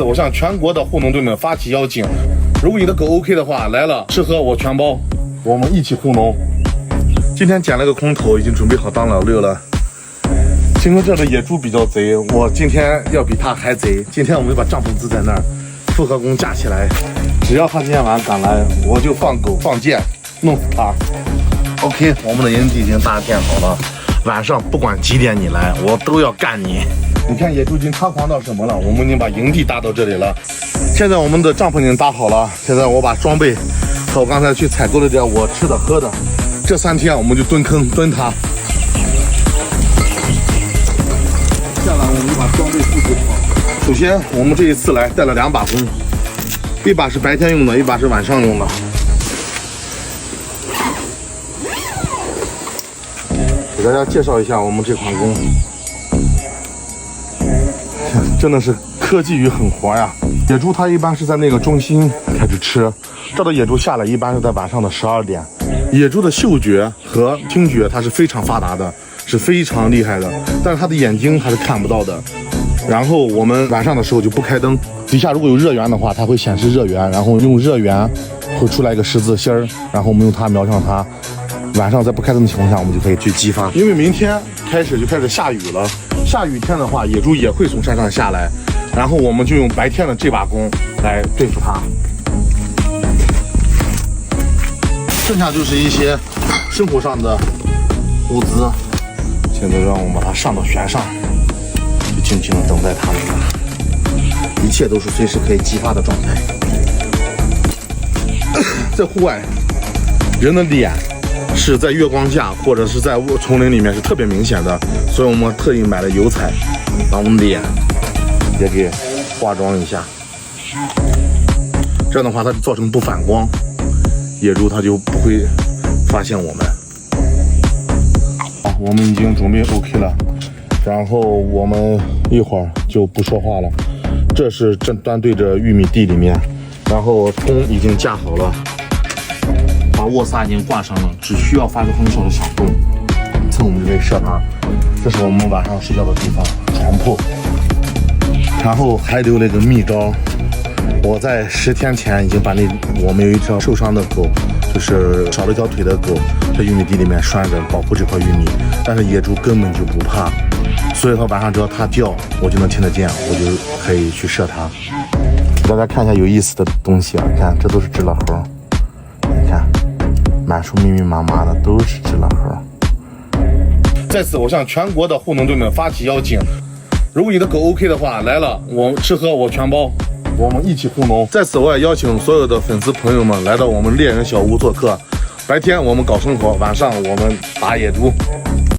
我向全国的护农队们发起邀请，如果你的狗 OK 的话，来了吃喝我全包，我们一起护农。今天捡了个空投，已经准备好当老六了。听说这的野猪比较贼，我今天要比他还贼。今天我们就把帐篷支在那儿，复合弓架起来，只要他今天晚上敢来，我就放狗放箭弄死他。OK， 我们的营地已经搭建好了，晚上不管几点你来，我都要干你。你看野猪已经猖狂到什么了？我们已经把营地搭到这里了，现在我们的帐篷已经搭好了。现在我把装备和我刚才去采购了点我吃的喝的，这3天我们就蹲坑蹲它。下来我们就把装备布置好。首先我们这一次来带了2把弓，一把是白天用的，一把是晚上用的。给大家介绍一下我们这款弓，真的是科技与狠活呀！野猪它一般是在那个中心开始吃，这的野猪下来一般是在晚上的12点。野猪的嗅觉和听觉它是非常发达的，是非常厉害的，但是它的眼睛还是看不到的。然后我们晚上的时候就不开灯，底下如果有热源的话，它会显示热源，然后用热源会出来一个十字星儿，然后我们用它瞄向它。晚上在不开灯的情况下，我们就可以去激发。因为明天开始就开始下雨了，下雨天的话，野猪也会从山上下来，然后我们就用白天的这把弓来对付它。剩下就是一些生活上的物资，现在让我们把它上到悬上，就静静的等待它们吧。一切都是随时可以激发的状态。在户外，人的脸是在月光下或者是在丛林里面是特别明显的，所以我们特意买了油彩，把我们的脸也给化妆一下。这样的话，它就造成不反光，野猪它就不会发现我们。好，我们已经准备 OK 了，然后我们一会儿就不说话了。这是正端对着玉米地里面，然后弓已经架好了。把卧撒已经挂上了，只需要发出很少的响动，这我们就可以射它。这是我们晚上睡觉的地方，床铺。然后还留了一个秘招，我在10天前已经把我们有一条受伤的狗，就是少了一条腿的狗，在玉米地里面拴着保护这块玉米，但是野猪根本就不怕，所以它晚上只要它叫，我就能听得见，我就可以去射它。给大家看一下有意思的东西啊，看这都是知了猴，你看。满树密密麻麻的都是知了猴。在此，我向全国的护农队们发起邀请，如果你的狗 OK 的话，来了我吃喝我全包，我们一起护农。在此，我也邀请所有的粉丝朋友们来到我们猎人小屋做客。白天我们搞生活，晚上我们打野猪。